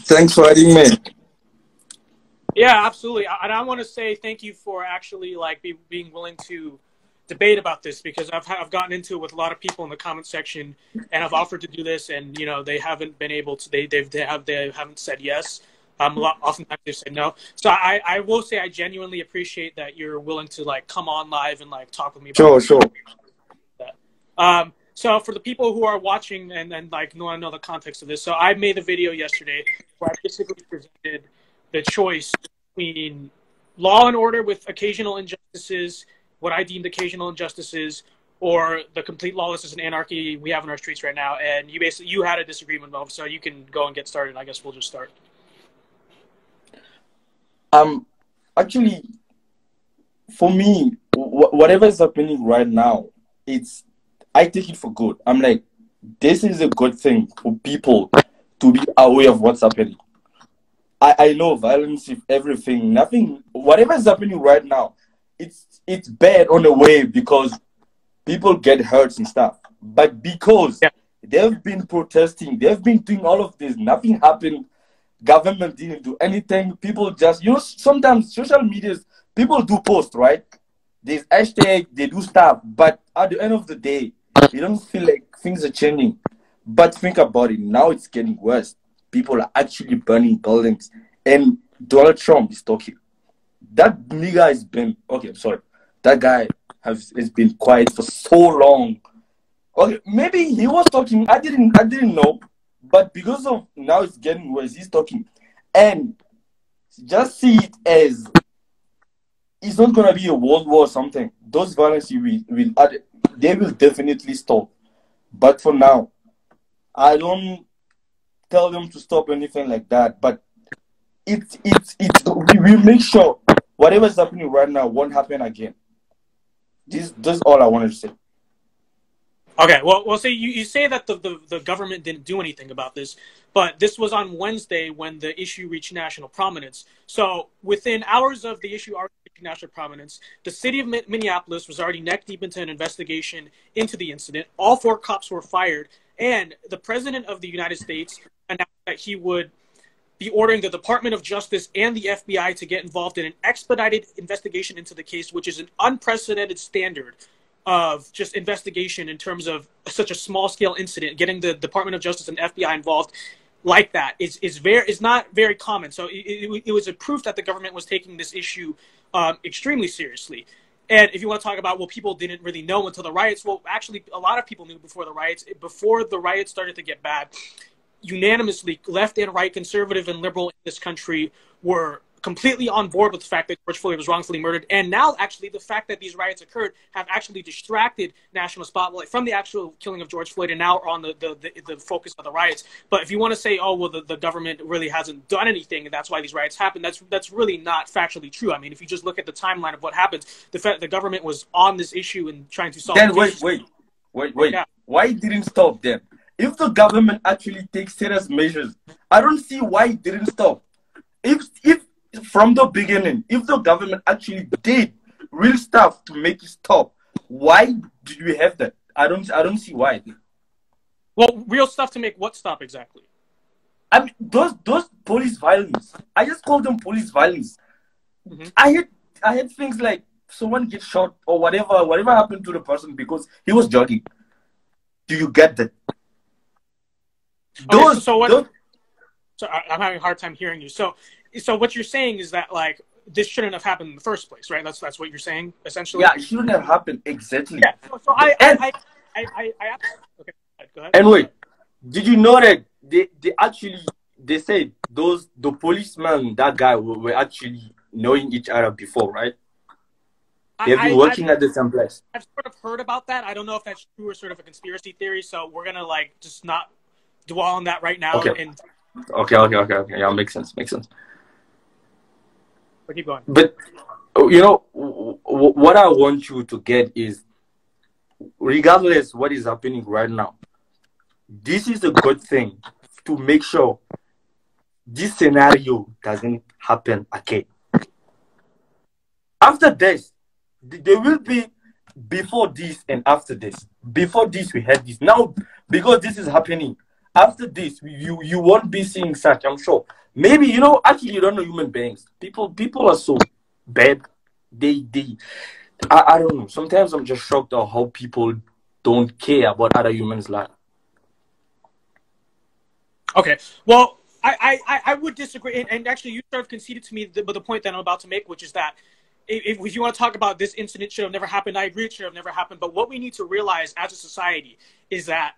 Thanks for having me. Yeah, absolutely. And I want to say thank you for actually being willing to debate about this, because I've gotten into it with a lot of people in the comment section, and I've offered to do this, and they haven't been able to. They haven't said yes. Oftentimes they've said no. So I will say I genuinely appreciate that you're willing to come on live and talk with me about Sure. that. So for the people who are watching and want to know the context of this, so I made a video yesterday where I basically presented the choice between law and order with occasional injustices, what I deemed occasional injustices, or the complete lawlessness and anarchy we have in our streets right now. And you had a disagreement, Mo, so you can go and get started. I guess we'll just start. Actually, for me, whatever is happening right now, I take it for good. I'm like, this is a good thing for people to be aware of what's happening. I know violence is everything. Whatever is happening right now, it's bad on the way because people get hurt and stuff. But because they've been protesting, they've been doing all of this, nothing happened. Government didn't do anything. People just, sometimes social medias, people do post, right? There's hashtag, they do stuff. But at the end of the day, you don't feel like things are changing. But think about it. Now it's getting worse. People are actually burning buildings. And Donald Trump is talking. That nigga has been, okay, I'm sorry. That guy has been quiet for so long. Okay, maybe he was talking. I didn't know. But because of now it's getting worse, he's talking. And just see it as it's not going to be a world war or something. Those violence they will definitely stop. But for now, I don't tell them to stop anything like that. But we make sure whatever is happening right now won't happen again. This is all I wanted to say. Okay, well, so you say that the government didn't do anything about this, but this was on Wednesday when the issue reached national prominence. So within hours of the issue reaching national prominence, the city of Minneapolis was already neck deep into an investigation into the incident. All 4 cops were fired, and the president of the United States announced that he would be ordering the Department of Justice and the FBI to get involved in an expedited investigation into the case, which is an unprecedented standard of just investigation in terms of such a small-scale incident. Getting the Department of Justice and FBI involved like that is not very common. So it was a proof that the government was taking this issue extremely seriously. And if you want to talk about, well, people didn't really know until the riots, well, actually, a lot of people knew before the riots. Before the riots started to get bad, unanimously, left and right, conservative and liberal in this country were completely on board with the fact that George Floyd was wrongfully murdered. And now, actually, the fact that these riots occurred have actually distracted national spotlight from the actual killing of George Floyd, and now are on the focus of the riots. But if you want to say, oh, well, the government really hasn't done anything, and that's why these riots happened, that's really not factually true. I mean, if you just look at the timeline of what happened, the government was on this issue and trying to solve Then it. Wait. Yeah. Why it didn't stop then? If the government actually takes serious measures, I don't see why it didn't stop. If from the beginning, if the government actually did real stuff to make it stop, why did we have that? I don't see why. Well, real stuff to make what stop exactly? I mean, those police violence. I just call them police violence. Mm-hmm. I had things like someone gets shot or whatever happened to the person because he was jogging. Do you get that? So I'm having a hard time hearing you. So what you're saying is that this shouldn't have happened in the first place, right? That's what you're saying essentially. Yeah, it shouldn't have happened exactly. Yeah. So I okay. Go ahead. And wait, did you know that they said the policeman, that guy were actually knowing each other before, right? They've been working at the same place. I've sort of heard about that. I don't know if that's true or sort of a conspiracy theory. So we're gonna just not dwell on that right now. Okay. Yeah, makes sense. But keep going. But what I want you to get is, regardless what is happening right now, this is a good thing to make sure this scenario doesn't happen again. After this, there will be before this and after this. Before this, we had this. Now, because this is happening, after this, you won't be seeing such. I'm sure. Maybe actually you don't know human beings. People are so bad. They I don't know. Sometimes I'm just shocked at how people don't care about other humans' life. Okay. Well, I would disagree, and actually, you sort of conceded to me the point that I'm about to make, which is that if you want to talk about this incident should have never happened, I agree it should have never happened. But what we need to realize as a society is that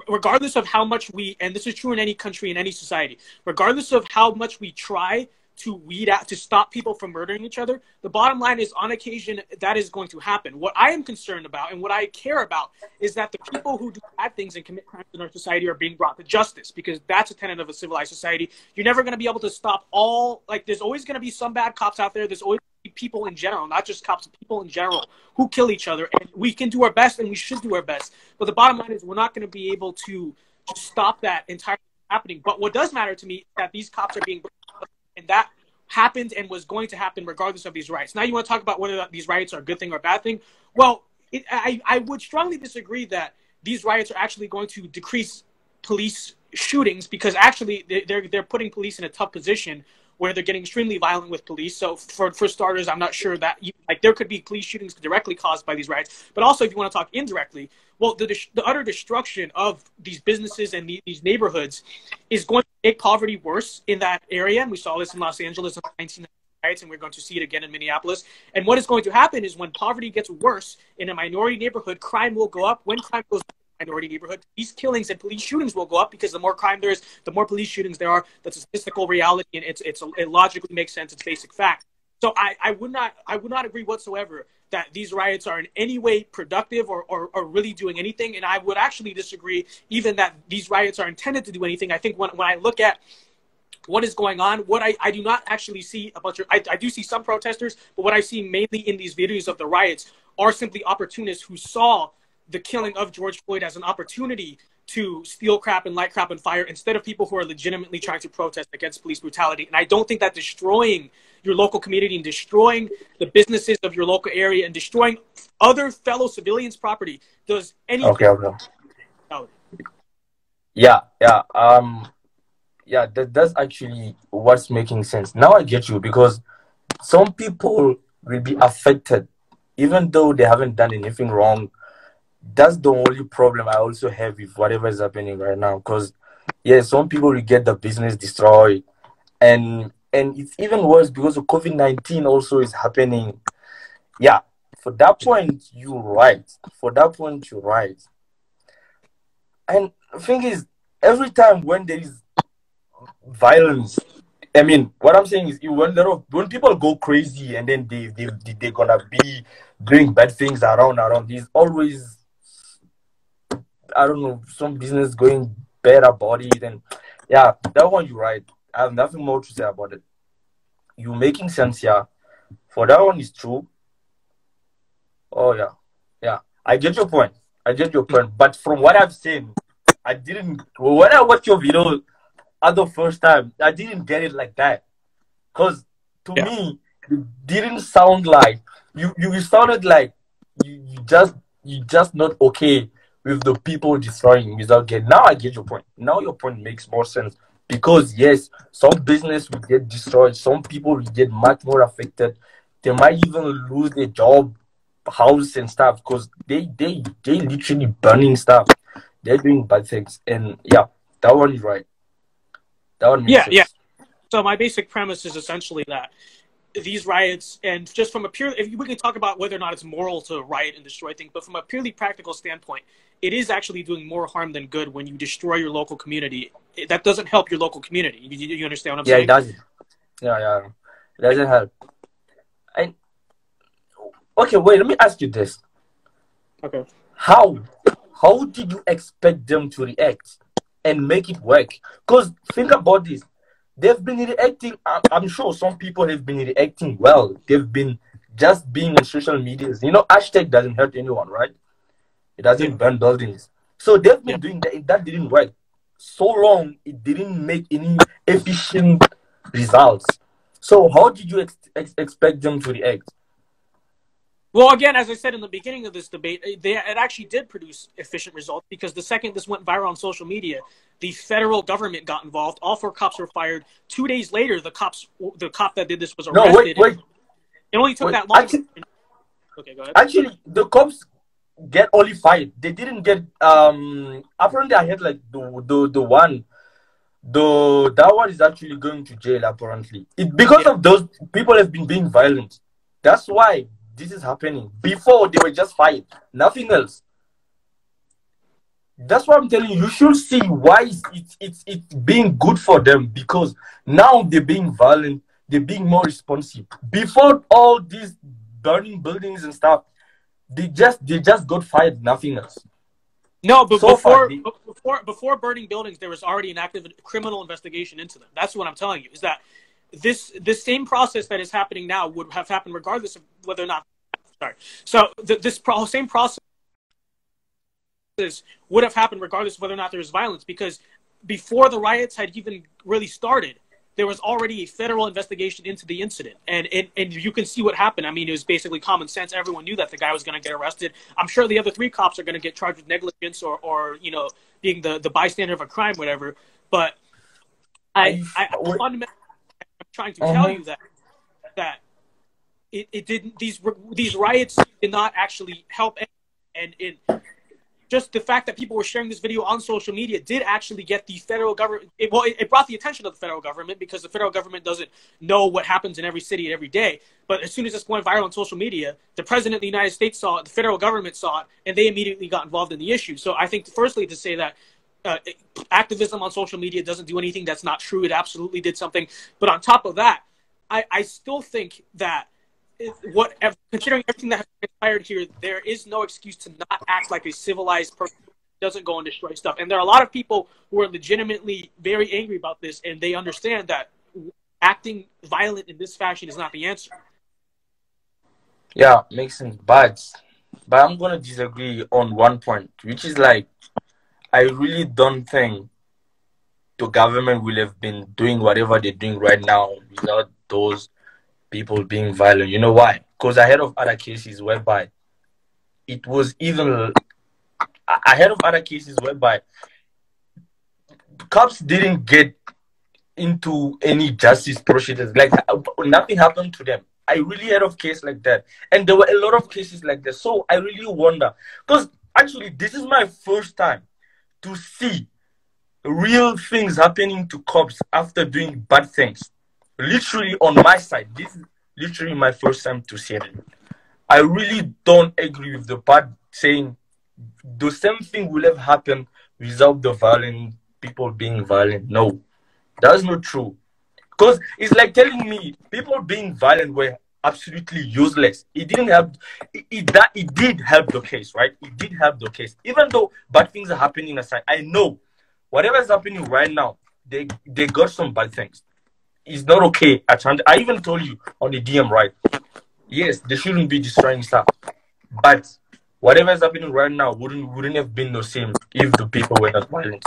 regardless of how much we, and this is true in any country, in any society, regardless of how much we try to weed out, to stop people from murdering each other, the bottom line is on occasion that is going to happen. What I am concerned about and what I care about is that the people who do bad things and commit crimes in our society are being brought to justice, because that's a tenet of a civilized society. You're never going to be able to stop all, like, there's always going to be some bad cops out there. There's always people in general, not just cops, people in general who kill each other. And we can do our best and we should do our best. But the bottom line is we're not going to be able to stop that entirely happening. But what does matter to me is that these cops are being, and that happened and was going to happen regardless of these riots. Now you want to talk about whether these riots are a good thing or a bad thing. Well, I would strongly disagree that these riots are actually going to decrease police shootings, because actually they're putting police in a tough position where they're getting extremely violent with police. So for starters, I'm not sure that there could be police shootings directly caused by these riots. But also, if you want to talk indirectly, well, the utter destruction of these businesses and these neighborhoods is going to make poverty worse in that area. And we saw this in Los Angeles in the 1990s, riots, and we're going to see it again in Minneapolis. And what is going to happen is when poverty gets worse in a minority neighborhood, crime will go up. When crime goes up, minority neighborhood, these killings and police shootings will go up, because the more crime there is, the more police shootings there are. That's a statistical reality, and it logically makes sense. It's basic fact. So I would not agree whatsoever that these riots are in any way productive or really doing anything. And I would actually disagree even that these riots are intended to do anything. I think when I look at what is going on, what I do not actually see a bunch of, I do see some protesters, but what I see mainly in these videos of the riots are simply opportunists who saw the killing of George Floyd as an opportunity to steal crap and light crap and fire, instead of people who are legitimately trying to protest against police brutality. And I don't think that destroying your local community and destroying the businesses of your local area and destroying other fellow civilians' property does anything. Okay. Yeah, that's actually what's making sense. Now I get you, because some people will be affected even though they haven't done anything wrong. That's the only problem I also have with whatever is happening right now. Because, yeah, some people will get the business destroyed. And it's even worse because of COVID-19 also is happening. Yeah, for that point, you're right. And the thing is, every time when there is violence, I mean, what I'm saying is, when people go crazy and then they're gonna be doing bad things around, there's always, I don't know, some business going bad about it. And yeah, that one you're right. I have nothing more to say about it. You're making sense, yeah. For that one is true. Oh yeah. I get your point. But from what I've seen, when I watched your video at the first time, I didn't get it like that. Because to me, you didn't sound like you sounded like you just not okay with the people destroying without getting. Now I get your point. Now your point makes more sense, because yes, some business will get destroyed, some people will get much more affected. They might even lose their job, house and stuff, because they literally burning stuff. They're doing bad things. And yeah, that one is right. That one makes sense. Yeah. So my basic premise is essentially that these riots, and just from a if we can talk about whether or not it's moral to riot and destroy things, but from a purely practical standpoint, it is actually doing more harm than good when you destroy your local community. That doesn't help your local community. You understand what I'm saying? Yeah, it doesn't. Yeah. It doesn't help. And okay, wait, let me ask you this. Okay. How did you expect them to react and make it work? Because think about this. They've been reacting. I'm sure some people have been reacting well. They've been just being on social media. Hashtag doesn't hurt anyone, right? It doesn't burn buildings. So they've been doing that. That didn't work. So long, it didn't make any efficient results. So how did you expect them to react? Well, again, as I said in the beginning of this debate, it actually did produce efficient results because the second this went viral on social media, the federal government got involved. All 4 cops were fired. 2 days later, the cop that did this was No, arrested. It only took wait. that long. Okay, go ahead. Actually, the cops get only fired. They didn't get. Apparently, I heard like the one. That one is actually going to jail. Apparently, because of those people have been being violent. That's why this is happening. Before they were just fired, nothing else. That's why I'm telling you. You should see why it's being good for them, because now they're being violent. They're being more responsive. Before all these burning buildings and stuff, they just got fired. Nothing else. No, but So far, before burning buildings, there was already an active criminal investigation into them. That's what I'm telling you. Is that this same process that is happening now would have happened regardless of whether or not. Sorry. So same process would have happened regardless of whether or not there was violence, because before the riots had even really started, there was already a federal investigation into the incident. And you can see what happened. I mean, it was basically common sense. Everyone knew that the guy was going to get arrested. I'm sure the other 3 cops are going to get charged with negligence or being the bystander of a crime, whatever. But I'm trying to tell you that it didn't. These riots did not actually help. And just the fact that people were sharing this video on social media did actually get the federal government. It brought the attention of the federal government, because the federal government doesn't know what happens in every city every day. But as soon as this went viral on social media, the president of the United States saw it, the federal government saw it, and they immediately got involved in the issue. So I think, firstly, to say that activism on social media doesn't do anything, that's not true. It absolutely did something. But on top of that, I still think that considering everything that has transpired here, there is no excuse to not act like a civilized person who doesn't go and destroy stuff. And there are a lot of people who are legitimately very angry about this, and they understand that acting violent in this fashion is not the answer. yeah, makes sense. But I'm gonna disagree on one point, which is like, I really don't think the government will have been doing whatever they're doing right now without those people being violent. You know why? Because I heard of other cases whereby it was even. I heard of other cases whereby cops didn't get into any justice procedures. Like, nothing happened to them. I really heard of cases like that, and there were a lot of cases like that. So I really wonder, because actually this is my first time to see real things happening to cops after doing bad things. Literally on my side, this is literally my first time to see it. I really don't agree with the part saying the same thing will have happened without the violent people being violent. No, that's not true. Because it's like telling me people being violent were absolutely useless. It didn't help. It did help the case, right? It did help the case. Even though bad things are happening aside, I know whatever is happening right now, they got some bad things. It's not okay. I even told you on the DM, right? Yes, they shouldn't be destroying stuff. But whatever is happening right now wouldn't have been the same if the people were not violent.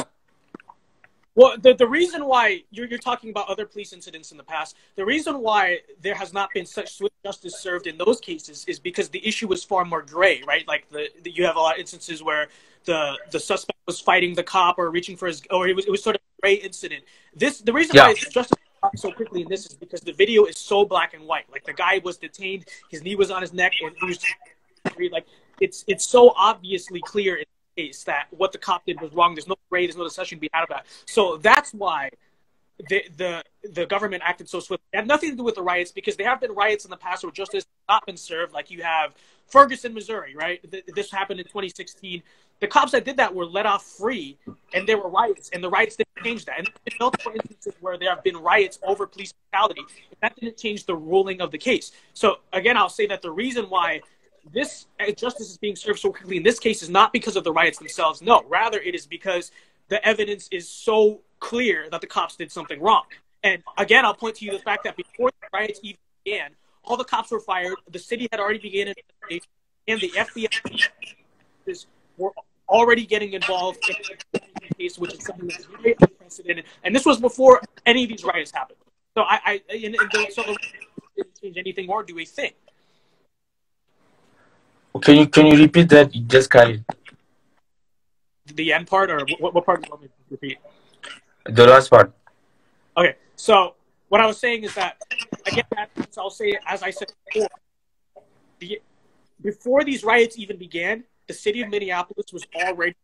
Well, the reason why you're talking about other police incidents in the past, the reason why there has not been such swift justice served in those cases is because the issue was far more gray, right? Like you have a lot of instances where the suspect was fighting the cop or reaching for it was sort of a gray incident. The reason why justice so quickly in this is because the video is so black and white. Like, the guy was detained, his knee was on his neck, and he was like, it's so obviously clear in the case that what the cop did was wrong. There's no gray, there's no discussion to be had about it. So that's why the government acted so swiftly. It had nothing to do with the riots, because there have been riots in the past where justice has not been served. Like, you have Ferguson, Missouri, right? This happened in 2016. The cops that did that were let off free, and there were riots, and the riots didn't change that. And there have been multiple instances where there have been riots over police brutality, and that didn't change the ruling of the case. So, again, I'll say that the reason why this justice is being served so quickly in this case is not because of the riots themselves. No, rather it is because the evidence is so clear that the cops did something wrong. And, again, I'll point to you the fact that before the riots even began, all the cops were fired, the city had already begun an investigation, and the FBI were already getting involved in the case, which is something that's very unprecedented. And this was before any of these riots happened. So so the didn't change anything or do a thing. Can you repeat that? You just kind The end part, or what part do you want me to repeat? the last part. Okay, so what I was saying is that, again, I'll say it as I said before. Before these riots even began, the city of Minneapolis was already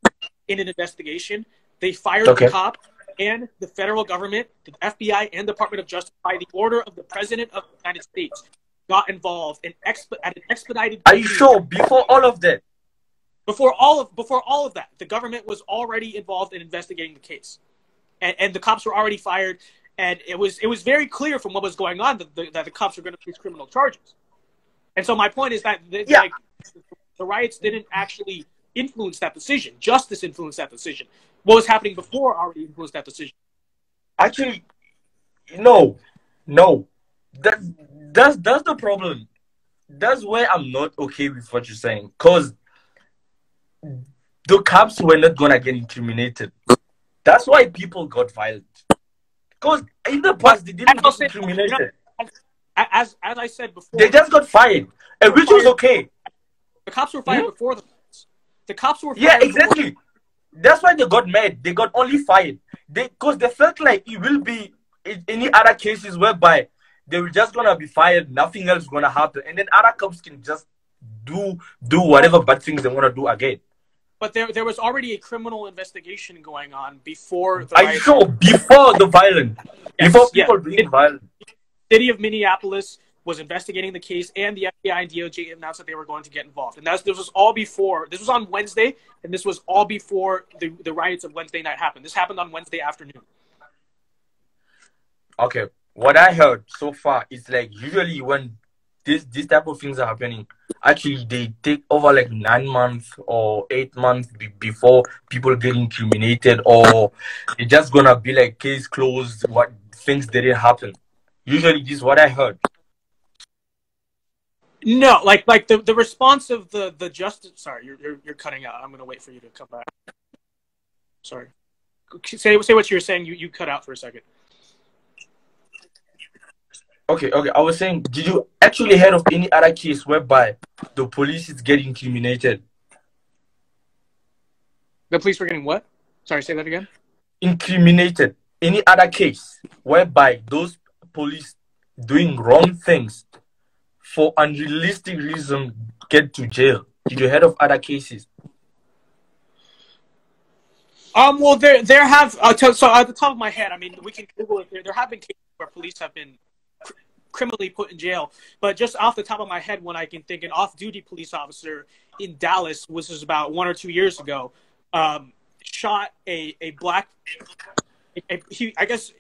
in an investigation. They fired the Okay. cop, and the federal government, the FBI, and Department of Justice, by the order of the President of the United States, got involved at an expedited. Are you sure? Before all of that? Before all of that, the government was already involved in investigating the case, and the cops were already fired. And it was very clear from what was going on that the cops were going to face criminal charges. And so my point is that the riots didn't actually influence that decision. Justice influenced that decision. What was happening before already influenced that decision. Actually, no. That's the problem. That's where I'm not okay with what you're saying. Because the cops were not gonna get incriminated. That's why people got violent. Because in the past they didn't get incriminated. As I said before, They just got fired, and which was okay. The cops were fired before the riots. The cops were fired. Yeah, exactly. That's why they got mad. They got only fired. Because they felt like it will be in any other cases whereby they were just gonna be fired, nothing else gonna happen, and then other cops can just do whatever bad things they wanna do again. But there was already a criminal investigation going on before the Are riots. you sure? Before the violence, before people being violent. The city of Minneapolis was investigating the case, and the FBI and DOJ announced that they were going to get involved. And this was all before. This was on Wednesday, and this was all before the riots of Wednesday night happened. This happened on Wednesday afternoon. Okay, what I heard so far is like usually when this type of things are happening, actually they take over like 9 months or 8 months before people get incriminated, or it's just gonna be like case closed. What things didn't happen. Usually, this is what I heard. No, like the response of the justice. Sorry, you're cutting out. I'm gonna wait for you to come back. Sorry. Say what you were saying. You cut out for a second. Okay. I was saying, did you actually heard of any other case whereby the police is getting incriminated? The police were getting what? Sorry, say that again. Incriminated. Any other case whereby those police doing wrong things for unrealistic reason get to jail? Did you heard of other cases? Well, there have so at the top of my head, I mean, we can Google it. There have been cases where police have been criminally put in jail, but just off the top of my head, when I can think, an off-duty police officer in Dallas, which was about 1 or 2 years ago, shot a black. I guess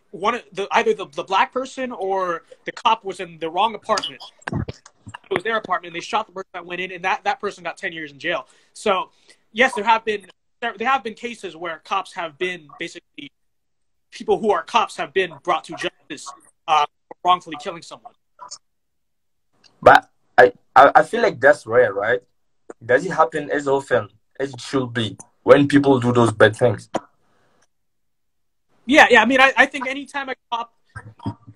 either the black person or the cop was in the wrong apartment. It was their apartment. And they shot the person that went in, and that person got 10 years in jail. So yes, there have been cases where cops have been basically people who are cops have been brought to justice for wrongfully killing someone. But I feel like that's rare, right? Does it happen as often as it should be when people do those bad things? Yeah. I mean, I think anytime a cop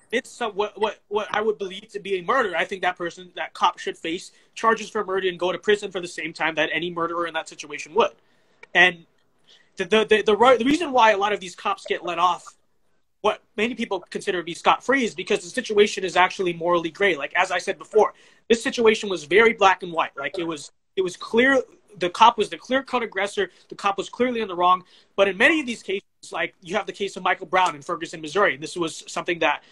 admits what I would believe to be a murder, I think that cop should face charges for murder and go to prison for the same time that any murderer in that situation would. And the reason why a lot of these cops get let off, what many people consider to be scot-free, is because the situation is actually morally gray. Like, as I said before, this situation was very black and white. Like, it was clear the cop was the clear-cut aggressor. The cop was clearly in the wrong. But in many of these cases, like you have the case of Michael Brown in Ferguson, Missouri. And this was something that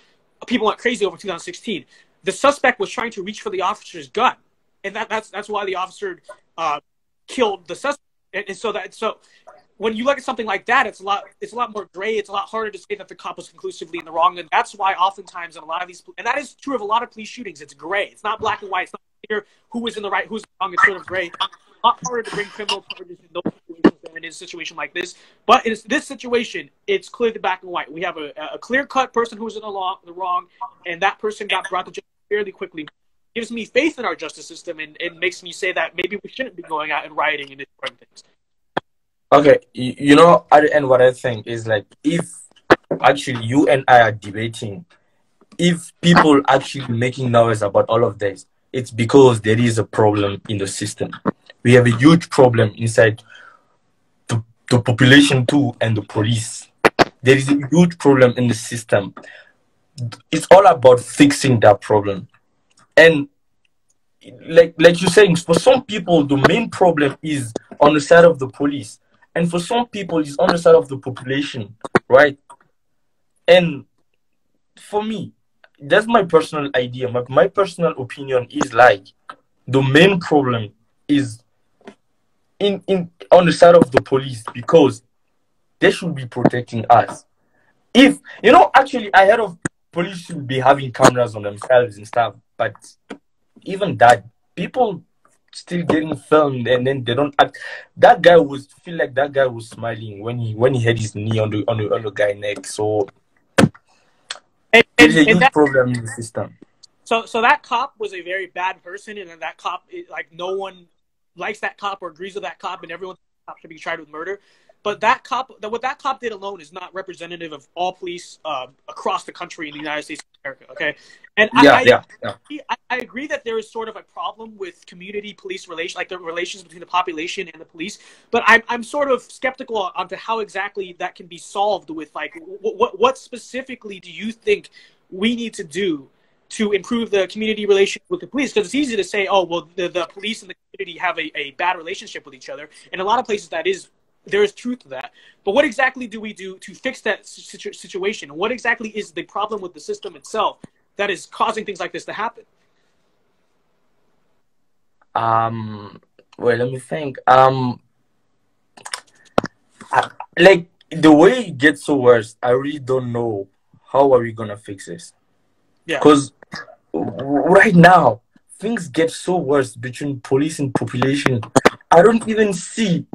people went crazy over in 2016. The suspect was trying to reach for the officer's gun, and that's why the officer killed the suspect. And so when you look at something like that, it's a lot more gray. It's a lot harder to say that the cop was conclusively in the wrong, and that's why oftentimes in a lot of these, and that is true of a lot of police shootings, it's gray. It's not black and white. It's not clear who was in the right, who's wrong. It's sort of gray. It's a lot harder to bring criminal charges in those situations than in a situation like this. But in this situation, it's clearly black and white. We have a clear-cut person who was in the wrong, and that person got brought to justice fairly quickly. It gives me faith in our justice system, and it makes me say that maybe we shouldn't be going out and rioting and destroying things. Okay, you know, at the end, what I think is like, if actually you and I are debating, if people actually making noise about all of this, it's because there is a problem in the system. We have a huge problem inside the population too and the police. There is a huge problem in the system. It's all about fixing that problem. And like you're saying, for some people, the main problem is on the side of the police. And for some people, it's on the side of the population, right? And for me, that's my personal idea. My personal opinion is like the main problem is in on the side of the police because they should be protecting us. If actually, I heard of police should be having cameras on themselves and stuff, but even that, people still getting filmed and then they don't act. That guy was feel like that guy was smiling when he had his knee on the guy neck. So there's a huge problem in the system. So that cop was a very bad person, and that cop, like, no one likes that cop or agrees with that cop, and everyone thinks that cop should be tried with murder. But what that cop did alone is not representative of all police across the country in the United States of America. Okay, and I agree that there is sort of a problem with community police relations, like the relations between the population and the police. But I'm sort of skeptical onto how exactly that can be solved with, like, what specifically do you think we need to do to improve the community relations with the police? Because it's easy to say, oh, well, the police and the community have a bad relationship with each other. In a lot of places, there is truth to that. But what exactly do we do to fix that situation? What exactly is the problem with the system itself that is causing things like this to happen? Well, let me think. Like, the way it gets so worse, I really don't know how are we gonna fix this. Yeah. Because right now, things get so worse between police and population. I don't even see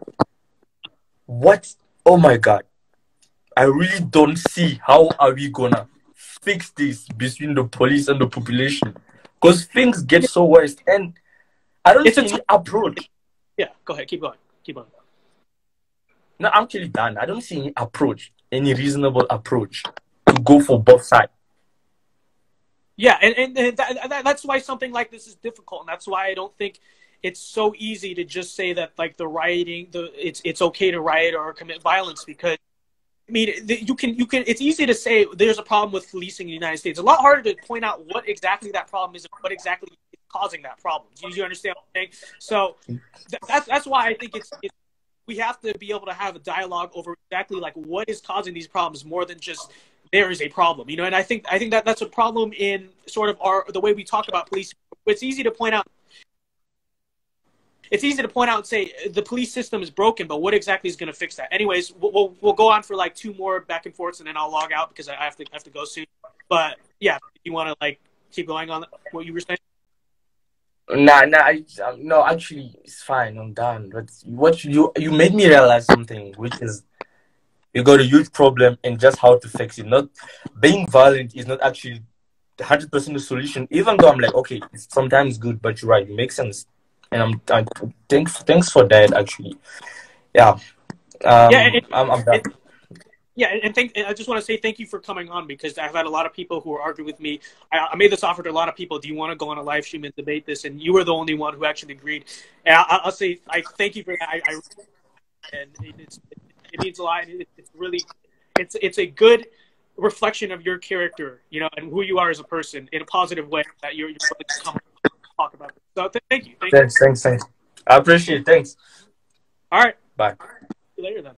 what. Oh my God. I really don't see how are we gonna fix this between the police and the population. Because things get so worse. And I don't see any approach. Yeah, go ahead. Keep going. Keep going. No, I'm actually done. I don't see any approach, any reasonable approach to go for both sides. Yeah, and that's why something like this is difficult, and that's why I don't think it's so easy to just say that, like, the rioting, it's okay to riot or commit violence, because I mean, you can. It's easy to say there's a problem with policing in the United States. It's a lot harder to point out what exactly that problem is and what exactly is causing that problem. Do you understand what I'm saying? So that's why I think we have to be able to have a dialogue over exactly, like, what is causing these problems more than just there is a problem, and I think that that's a problem in sort of the way we talk about police. It's easy to point out. It's easy to point out and say the police system is broken, but what exactly is going to fix that? Anyways, we'll go on for like 2 more back and forths, and then I'll log out because I have to go soon. But yeah, if you want to, like, keep going on what you were saying. No, actually, it's fine. I'm done. But what you made me realize something, which is you got a huge problem and just how to fix it. Not being violent is not actually 100% the solution. Even though I'm like, okay, it's sometimes good, but you're right, it makes sense. And I'm thanks for that, actually. Yeah. I'm done. And I just want to say thank you for coming on, because I've had a lot of people who are arguing with me. I made this offer to a lot of people. Do you want to go on a live stream and debate this? And you were the only one who actually agreed. And I'll say I thank you for that. And it means a lot. It's really, it's a good reflection of your character, and who you are as a person in a positive way, that you're willing to come and talk about it. So thank you. Thanks. I appreciate it. Thanks. All right. Bye. See you later then.